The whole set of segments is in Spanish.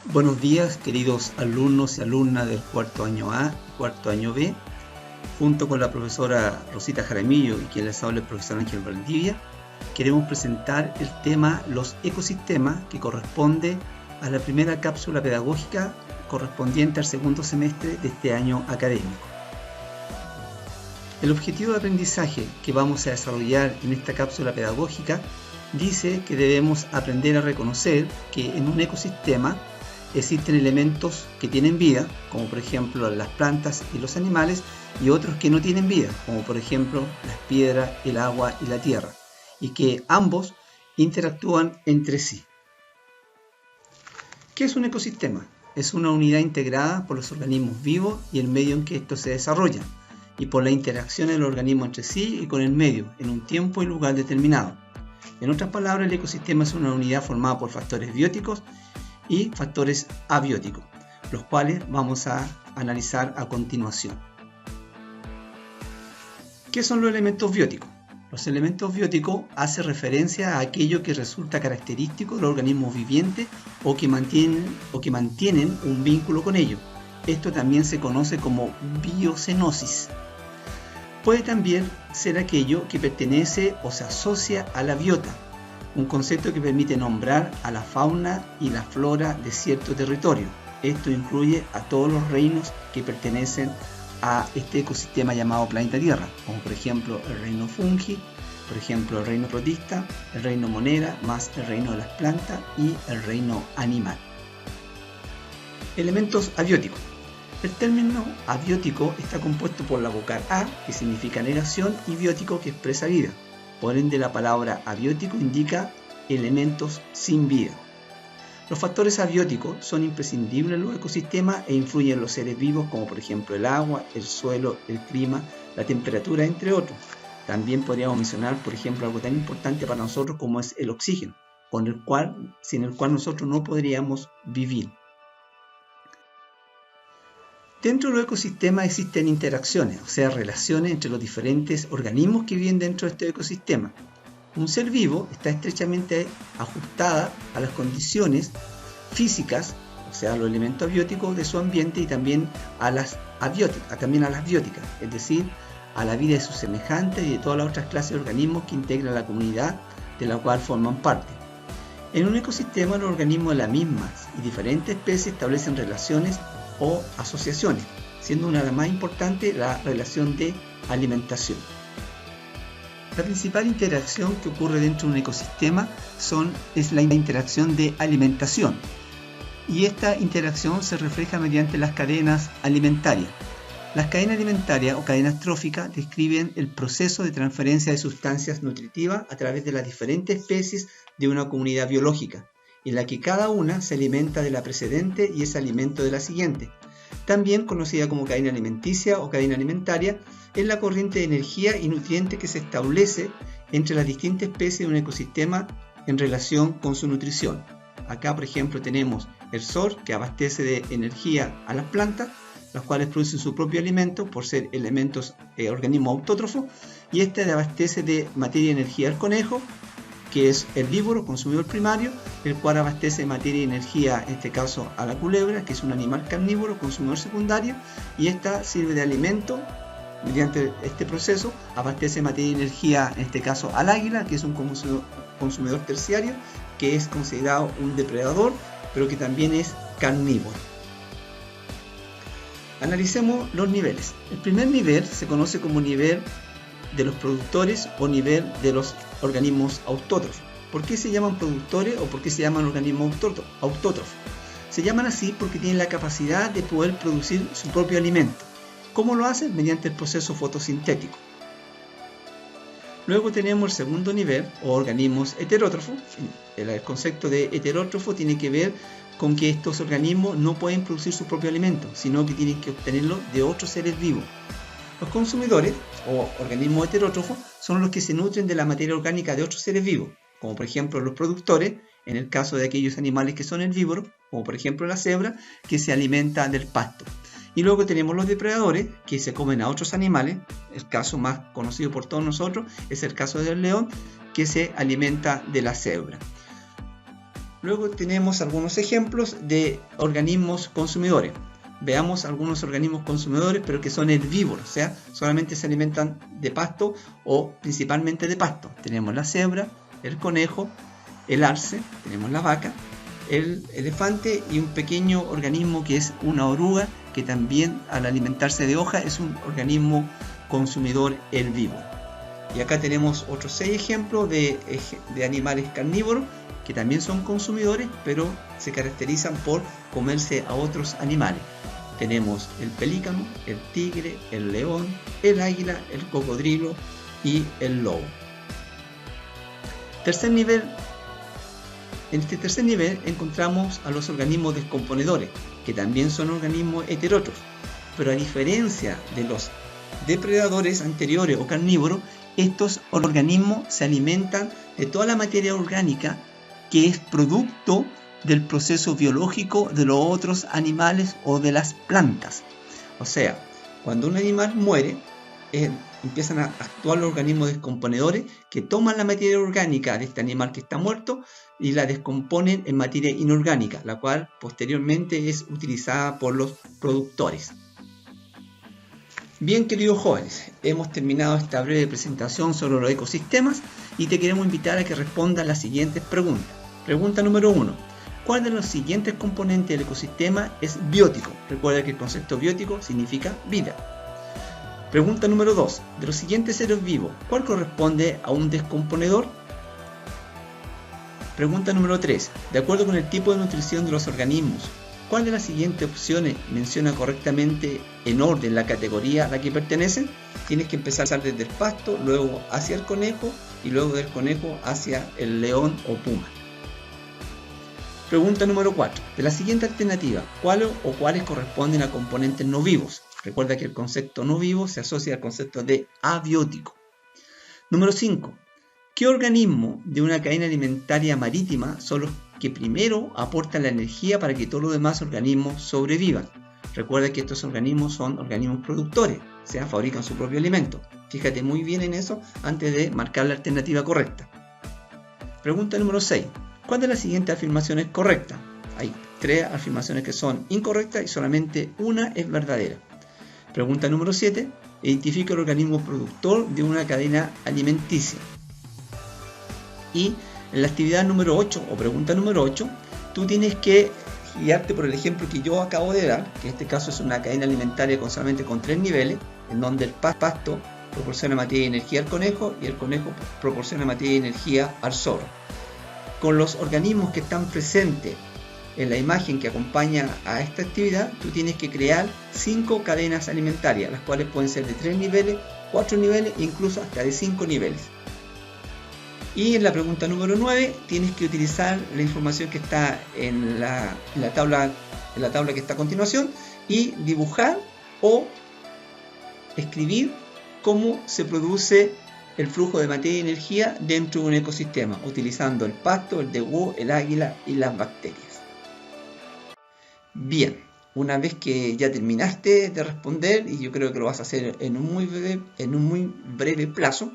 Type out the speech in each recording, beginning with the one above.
Buenos días, queridos alumnos y alumnas del cuarto año A y cuarto año B. Junto con la profesora Rosita Jaramillo y quien les habla el profesor Ángel Valdivia, queremos presentar el tema Los ecosistemas, que corresponde a la primera cápsula pedagógica correspondiente al segundo semestre de este año académico. El objetivo de aprendizaje que vamos a desarrollar en esta cápsula pedagógica dice que debemos aprender a reconocer que en un ecosistema existen elementos que tienen vida, como por ejemplo las plantas y los animales, y otros que no tienen vida, como por ejemplo las piedras, el agua y la tierra, y que ambos interactúan entre sí. ¿Qué es un ecosistema? Es una unidad integrada por los organismos vivos y el medio en que estos se desarrollan, y por la interacción de los organismos entre sí y con el medio, en un tiempo y lugar determinado. En otras palabras, el ecosistema es una unidad formada por factores bióticos y factores abióticos, los cuales vamos a analizar a continuación. ¿Qué son los elementos bióticos? Los elementos bióticos hacen referencia a aquello que resulta característico de los organismos vivientes o que mantienen un vínculo con ellos. Esto también se conoce como biocenosis. Puede también ser aquello que pertenece o se asocia a la biota, un concepto que permite nombrar a la fauna y la flora de cierto territorio. Esto incluye a todos los reinos que pertenecen a este ecosistema llamado planeta Tierra, como por ejemplo el reino fungi, por ejemplo el reino protista, el reino monera, más el reino de las plantas y el reino animal. Elementos abióticos. El término abiótico está compuesto por la vocal A, que significa negación, y biótico, que expresa vida. Por ende, la palabra abiótico indica elementos sin vida. Los factores abióticos son imprescindibles en los ecosistemas e influyen en los seres vivos, como por ejemplo el agua, el suelo, el clima, la temperatura, entre otros. También podríamos mencionar, por ejemplo, algo tan importante para nosotros como es el oxígeno, sin el cual nosotros no podríamos vivir. Dentro de los ecosistemas existen interacciones, o sea, relaciones entre los diferentes organismos que viven dentro de este ecosistema. Un ser vivo está estrechamente ajustada a las condiciones físicas, o sea, los elementos abióticos de su ambiente, y también a las bióticas, es decir, a la vida de sus semejantes y de todas las otras clases de organismos que integran la comunidad de la cual forman parte. En un ecosistema, los organismos de las mismas y diferentes especies establecen relaciones o asociaciones, siendo una de las más importantes la relación de alimentación. La principal interacción que ocurre dentro de un ecosistema es la interacción de alimentación, y esta interacción se refleja mediante las cadenas alimentarias. Las cadenas alimentarias o cadenas tróficas describen el proceso de transferencia de sustancias nutritivas a través de las diferentes especies de una comunidad biológica, en la que cada una se alimenta de la precedente y es alimento de la siguiente. También conocida como cadena alimenticia o cadena alimentaria, es la corriente de energía y nutrientes que se establece entre las distintas especies de un ecosistema en relación con su nutrición. Acá, por ejemplo, tenemos el sol, que abastece de energía a las plantas, las cuales producen su propio alimento por ser organismos autótrofos, y este abastece de materia y energía al conejo, que es herbívoro, consumidor primario, el cual abastece de materia y energía, en este caso a la culebra, que es un animal carnívoro, consumidor secundario, y esta sirve de alimento. Mediante este proceso abastece materia y energía, en este caso al águila, que es un consumidor terciario, que es considerado un depredador, pero que también es carnívoro. Analicemos los niveles. El primer nivel se conoce como nivel de los productores o nivel de los organismos autótrofos. ¿Por qué se llaman productores o por qué se llaman organismos autótrofos? Se llaman así porque tienen la capacidad de poder producir su propio alimento. ¿Cómo lo hacen? Mediante el proceso fotosintético. Luego tenemos el segundo nivel, o organismos heterótrofos. El concepto de heterótrofo tiene que ver con que estos organismos no pueden producir su propio alimento, sino que tienen que obtenerlo de otros seres vivos. Los consumidores, o organismos heterótrofos, son los que se nutren de la materia orgánica de otros seres vivos, como por ejemplo los productores, en el caso de aquellos animales que son herbívoros, como por ejemplo la cebra, que se alimenta del pasto. Y luego tenemos los depredadores, que se comen a otros animales. El caso más conocido por todos nosotros es el caso del león, que se alimenta de la cebra. Luego tenemos algunos ejemplos de organismos consumidores. Veamos algunos organismos consumidores, pero que son herbívoros, o sea, solamente se alimentan de pasto o principalmente de pasto. Tenemos la cebra, el conejo, el arce, tenemos la vaca, el elefante y un pequeño organismo que es una oruga, que también al alimentarse de hoja es un organismo consumidor herbívoro. Y acá tenemos otros 6 ejemplos de animales carnívoros que también son consumidores, pero se caracterizan por comerse a otros animales. Tenemos el pelícano, el tigre, el león, el águila, el cocodrilo y el lobo. Tercer nivel. En este tercer nivel encontramos a los organismos descomponedores, que también son organismos heterótrofos, pero a diferencia de los depredadores anteriores o carnívoros, estos organismos se alimentan de toda la materia orgánica que es producto del proceso biológico de los otros animales o de las plantas. O sea, cuando un animal muere, empiezan a actuar los organismos descomponedores que toman la materia orgánica de este animal que está muerto y la descomponen en materia inorgánica, la cual posteriormente es utilizada por los productores. Bien, queridos jóvenes, hemos terminado esta breve presentación sobre los ecosistemas y te queremos invitar a que respondas las siguientes preguntas. Pregunta número 1. ¿Cuál de los siguientes componentes del ecosistema es biótico? Recuerda que el concepto biótico significa vida. Pregunta número 2. De los siguientes seres vivos, ¿cuál corresponde a un descomponedor? Pregunta número 3. De acuerdo con el tipo de nutrición de los organismos, ¿cuál de las siguientes opciones menciona correctamente en orden la categoría a la que pertenecen? Tienes que empezar desde el pasto, luego hacia el conejo y luego del conejo hacia el león o puma. Pregunta número 4. De la siguiente alternativa, ¿cuáles o cuáles corresponden a componentes no vivos? Recuerda que el concepto no vivo se asocia al concepto de abiótico. Número 5. ¿Qué organismo de una cadena alimentaria marítima son los que primero aportan la energía para que todos los demás organismos sobrevivan? Recuerda que estos organismos son organismos productores, o sea, fabrican su propio alimento. Fíjate muy bien en eso antes de marcar la alternativa correcta. Pregunta número 6. ¿Cuál de las siguientes afirmaciones es correcta? Hay 3 afirmaciones que son incorrectas y solamente una es verdadera. Pregunta número 7. Identifica el organismo productor de una cadena alimenticia. Y en la actividad número 8 o pregunta número 8, tú tienes que guiarte por el ejemplo que yo acabo de dar, que en este caso es una cadena alimentaria solamente con 3 niveles, en donde el pasto proporciona materia y energía al conejo y el conejo proporciona materia y energía al zorro. Con los organismos que están presentes en la imagen que acompaña a esta actividad, tú tienes que crear 5 cadenas alimentarias, las cuales pueden ser de 3 niveles, 4 niveles e incluso hasta de 5 niveles. Y en la pregunta número 9 tienes que utilizar la información que está en la tabla que está a continuación y dibujar o escribir cómo se produce el flujo de materia y energía dentro de un ecosistema, utilizando el pasto, el degú, el águila y las bacterias. Bien, una vez que ya terminaste de responder, y yo creo que lo vas a hacer en un muy breve plazo,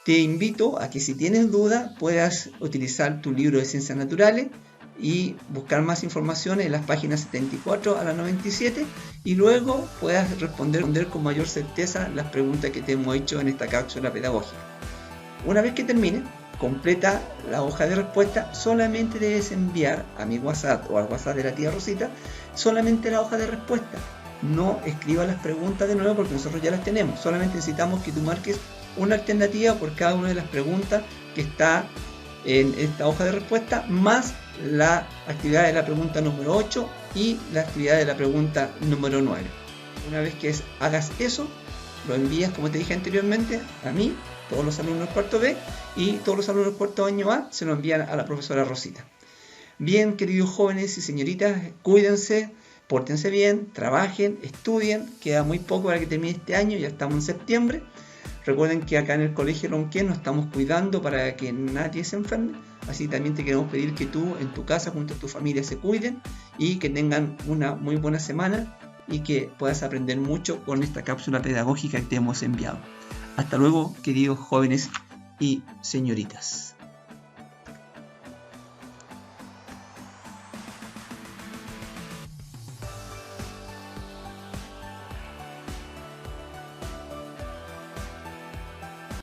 te invito a que si tienes duda puedas utilizar tu libro de Ciencias Naturales y buscar más información en las páginas 74 a la 97 y luego puedas responder con mayor certeza las preguntas que te hemos hecho en esta cápsula pedagógica. Una vez que termine, completa la hoja de respuesta. Solamente debes enviar a mi WhatsApp o al WhatsApp de la tía Rosita solamente la hoja de respuesta. No escribas las preguntas de nuevo porque nosotros ya las tenemos. Solamente necesitamos que tú marques una alternativa por cada una de las preguntas que está en esta hoja de respuesta, más la actividad de la pregunta número 8 y la actividad de la pregunta número 9. Una vez que hagas eso, lo envías, como te dije anteriormente, a mí, todos los alumnos del cuarto B, y todos los alumnos del cuarto año A se lo envían a la profesora Rosita. Bien, queridos jóvenes y señoritas, cuídense, pórtense bien, trabajen, estudien. Queda muy poco para que termine este año, ya estamos en septiembre. Recuerden que acá en el Colegio Lonquén nos estamos cuidando para que nadie se enferme. Así también te queremos pedir que tú en tu casa junto a tu familia se cuiden y que tengan una muy buena semana y que puedas aprender mucho con esta cápsula pedagógica que te hemos enviado. Hasta luego, queridos jóvenes y señoritas.